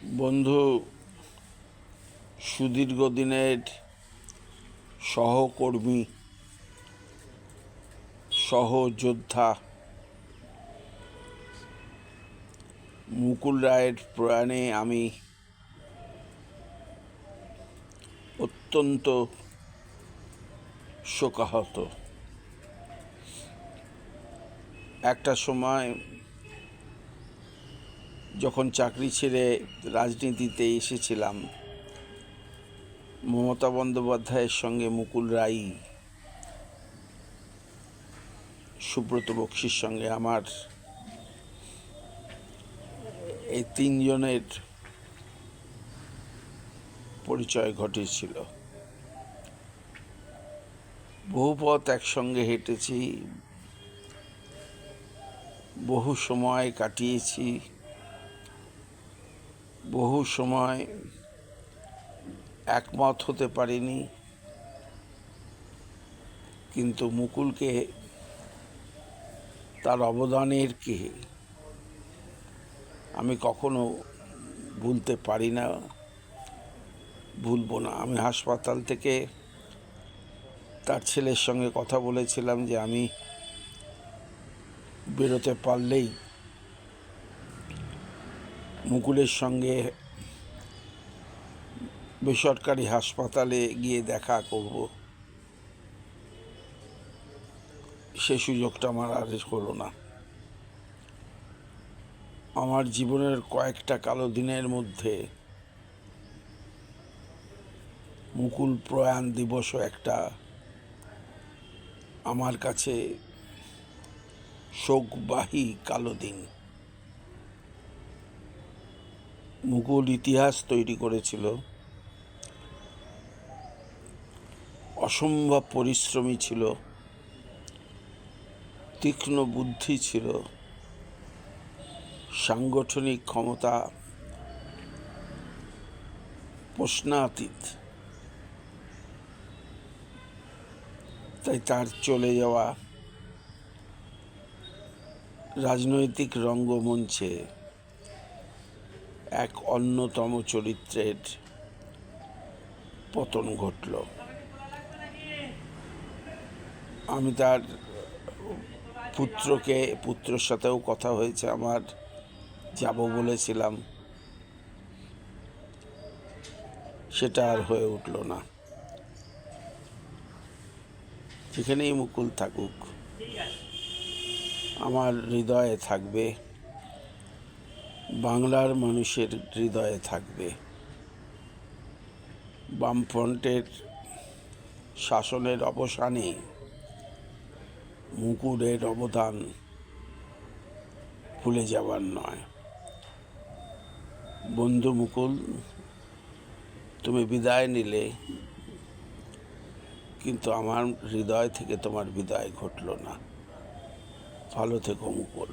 বন্ধু, সুদীর্ঘদিনের সহকর্মী, সহযোদ্ধা মুকুল রায়ের প্রয়াণে আমি অত্যন্ত শোকাহত। একটা সময় যখন চাকরি ছেড়ে রাজনীতিতে এসেছিলাম, মমতা বন্দ্যোপাধ্যায়ের সঙ্গে মুকুল রায়, সুব্রত বক্সির সঙ্গে আমার এই তিনজনের পরিচয় ঘটেছিল। বহু পথ একসঙ্গে হেঁটেছি, বহু সময় কাটিয়েছি, বহু সময় একমত হতে পারিনি, কিন্তু মুকুলকে, তার অবদানেরকে আমি কখনো ভুলতে পারি না, ভুলবো না। আমি হাসপাতাল থেকে তার ছেলের সঙ্গে কথা বলেছিলাম যে আমি বেরোতে পারলেই মুকুলের সঙ্গে বেসরকারি হাসপাতালে গিয়ে দেখা করব। সে সুযোগটা আমার আর হলো না। আমার জীবনের কয়েকটা কালো দিনের মধ্যে মুকুল প্রয়াণ দিবসও একটা আমার কাছে শোকবাহী কালো দিন। মুকুল ইতিহাস তৈরি করেছিল, অসম্ভব পরিশ্রমী ছিল, তীক্ষ্ণ বুদ্ধি ছিল, সাংগঠনিক ক্ষমতা প্রশ্নাতীত। তাই তার চলে যাওয়া রাজনৈতিক রঙ্গমঞ্চে এক অন্যতম চরিত্রের পতন ঘটল। আমি তার পুত্রের সাথেও কথা হয়েছে আমার, যাব বলেছিলাম, সেটা আর হয়ে উঠল না। যেখানেই মুকুল থাকুক, আমার হৃদয়ে থাকবে, বাংলার মানুষের হৃদয়ে থাকবে। বামফ্রন্টের শাসনের অবসানে মুকুলের অবদান ভুলে যাবার নয়। বন্ধু মুকুল, তুমি বিদায় নিলে, কিন্তু আমার হৃদয় থেকে তোমার বিদায় ঘটল না। ভালো থেকো মুকুল।